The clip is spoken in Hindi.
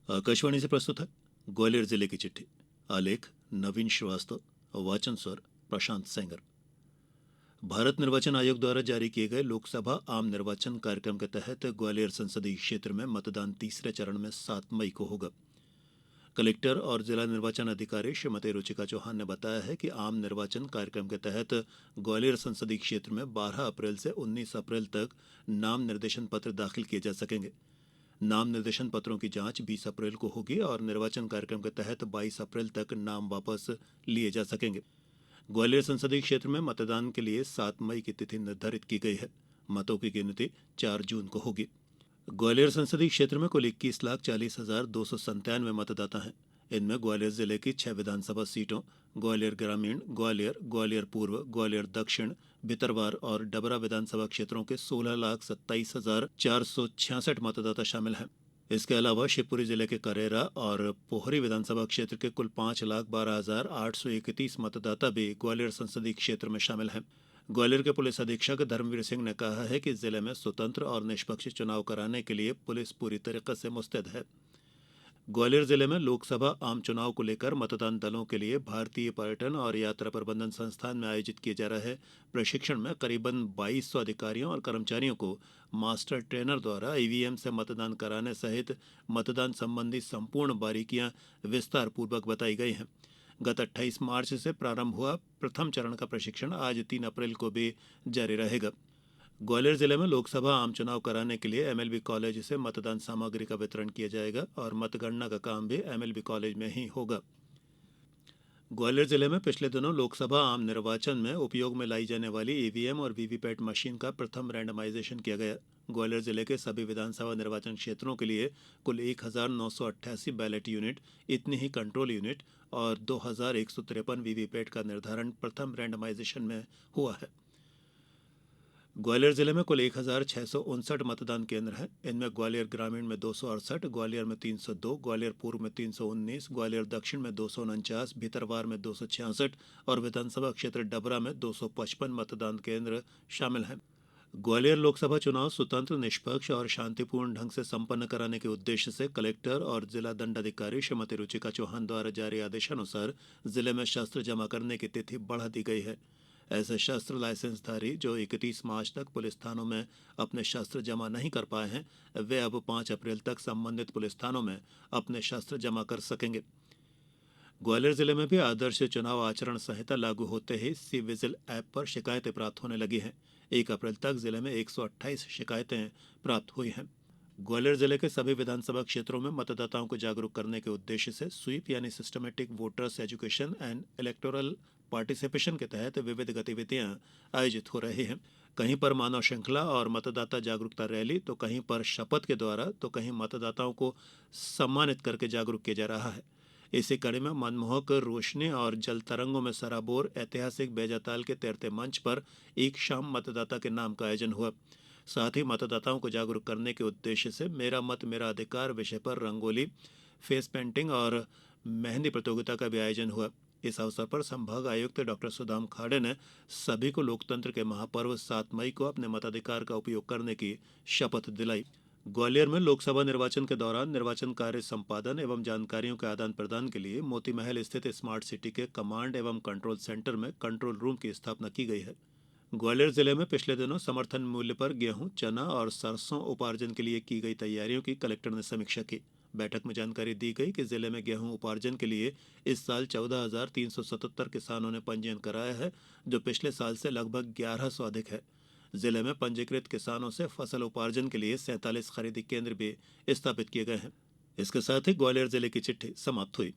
आकाशवाणी से प्रस्तुत है ग्वालियर जिले की चिट्ठी। आलेख नवीन श्रीवास्तव, वाचन स्वर प्रशांत सेंगर। भारत निर्वाचन आयोग द्वारा जारी किए गए लोकसभा आम निर्वाचन कार्यक्रम के तहत ग्वालियर संसदीय क्षेत्र में मतदान तीसरे चरण में 7 मई को होगा। कलेक्टर और जिला निर्वाचन अधिकारी श्रीमती रुचिका चौहान ने बताया है कि आम निर्वाचन कार्यक्रम के तहत ग्वालियर संसदीय क्षेत्र में 12 अप्रैल से 19 अप्रैल तक नाम निर्देशन पत्र दाखिल किए जा सकेंगे। नाम निर्देशन पत्रों की जांच 20 अप्रैल को होगी और निर्वाचन कार्यक्रम के तहत 22 अप्रैल तक नाम वापस लिए जा सकेंगे। ग्वालियर संसदीय क्षेत्र में मतदान के लिए 7 मई की तिथि निर्धारित की गई है। मतों की गिनती 4 जून को होगी। ग्वालियर संसदीय क्षेत्र में कुल 21,40,297 मतदाता हैं। इनमें ग्वालियर जिले की 6 विधानसभा सीटों ग्वालियर ग्रामीण, ग्वालियर, ग्वालियर पूर्व, ग्वालियर दक्षिण, भितरवार और डबरा विधानसभा क्षेत्रों के 16,27,466 मतदाता शामिल हैं। इसके अलावा शिवपुरी जिले के करेरा और पोहरी विधानसभा क्षेत्र के कुल 5,12,831 मतदाता भी ग्वालियर संसदीय क्षेत्र में शामिल हैं। ग्वालियर के पुलिस अधीक्षक धर्मवीर सिंह ने कहा है कि जिले में स्वतंत्र और निष्पक्ष चुनाव कराने के लिए पुलिस पूरी तरीके से मुस्तैद है। ग्वालियर जिले में लोकसभा आम चुनाव को लेकर मतदान दलों के लिए भारतीय पर्यटन और यात्रा प्रबंधन संस्थान में आयोजित किए जा रहे प्रशिक्षण में करीबन 2200 अधिकारियों और कर्मचारियों को मास्टर ट्रेनर द्वारा ईवीएम से मतदान कराने सहित मतदान संबंधी संपूर्ण बारीकियां विस्तार पूर्वक बताई गई हैं। गत 28 मार्च से प्रारंभ हुआ प्रथम चरण का प्रशिक्षण आज 3 अप्रैल को भी जारी रहेगा। ग्वालियर जिले में लोकसभा आम चुनाव कराने के लिए एमएलबी कॉलेज से मतदान सामग्री का वितरण किया जाएगा और मतगणना का काम भी एमएलबी कॉलेज में ही होगा। ग्वालियर जिले में पिछले दिनों लोकसभा आम निर्वाचन में उपयोग में लाई जाने वाली ईवीएम और वीवीपैट मशीन का प्रथम रैंडमाइजेशन किया गया। ग्वालियर जिले के सभी विधानसभा निर्वाचन क्षेत्रों के लिए कुल 1,988 बैलेट यूनिट, इतनी ही कंट्रोल यूनिट और 2,153 वीवीपैट का निर्धारण प्रथम रैंडमाइजेशन में हुआ है। ग्वालियर जिले में कुल 1,659 मतदान केंद्र हैं। इनमें ग्वालियर ग्रामीण में 268, ग्वालियर में 302, ग्वालियर पूर्व में 319, ग्वालियर दक्षिण में 249, भीतरवार में 266 और विधानसभा क्षेत्र डबरा में 255 मतदान केंद्र शामिल हैं। ग्वालियर लोकसभा चुनाव स्वतंत्र, निष्पक्ष और शांतिपूर्ण ढंग से संपन्न कराने के उद्देश्य से कलेक्टर और जिला दंडाधिकारी श्रीमती रुचिका चौहान द्वारा जारी आदेशानुसार जिले में शस्त्र जमा करने की तिथि बढ़ा दी गई है। ऐसे शस्त्र लाइसेंसधारी जो 31 मार्च तक पुलिस थानों में अपने शस्त्र जमा नहीं कर पाए हैं, वे अब 5 अप्रैल तक संबंधित पुलिस थानों में अपने शस्त्र जमा कर सकेंगे। ग्वालियर जिले में भी आदर्श चुनाव आचरण संहिता लागू होते ही सी विजिल ऐप पर शिकायतें प्राप्त होने लगी हैं। 1 अप्रैल तक जिले में 128 शिकायतें प्राप्त हुई हैं। ग्वालियर जिले के सभी विधानसभा क्षेत्रों में मतदाताओं को जागरूक करने के उद्देश्य से स्वीप यानी systematic voters education and electoral participation के तहत विविध गतिविधियां आयोजित हो रही हैं। कहीं पर मानव श्रृंखला और मतदाता जागरूकता रैली, तो कहीं पर शपथ के द्वारा, तो कहीं मतदाताओं को सम्मानित करके जागरूक किया जा रहा है। इसी कड़ी में मनमोहक रोशनी और जल तरंगों में सराबोर ऐतिहासिक बेजाताल के तैरते मंच पर एक शाम मतदाता के नाम का आयोजन हुआ। साथ ही मतदाताओं को जागरूक करने के उद्देश्य से मेरा मत मेरा अधिकार विषय पर रंगोली, फेस पेंटिंग और मेहंदी प्रतियोगिता का भी आयोजन हुआ। इस अवसर पर संभाग आयुक्त डॉक्टर सुदाम खाड़े ने सभी को लोकतंत्र के महापर्व 7 मई को अपने मताधिकार का उपयोग करने की शपथ दिलाई। ग्वालियर में लोकसभा निर्वाचन के दौरान निर्वाचन कार्य संपादन एवं जानकारियों के आदान प्रदान के लिए मोती महल स्थित स्मार्ट सिटी के कमांड एवं कंट्रोल सेंटर में कंट्रोल रूम की स्थापना की गई है। ग्वालियर जिले में पिछले दिनों समर्थन मूल्य पर गेहूं, चना और सरसों उपार्जन के लिए की गई तैयारियों की कलेक्टर ने समीक्षा की। बैठक में जानकारी दी गई कि जिले में गेहूं उपार्जन के लिए इस साल 14,377 किसानों ने पंजीयन कराया है, जो पिछले साल से लगभग 1100 अधिक है। जिले में पंजीकृत किसानों से फसल उपार्जन के लिए 47 खरीदी केंद्र भी स्थापित किए गए हैं। इसके साथ ही ग्वालियर जिले की चिट्ठी समाप्त हुई।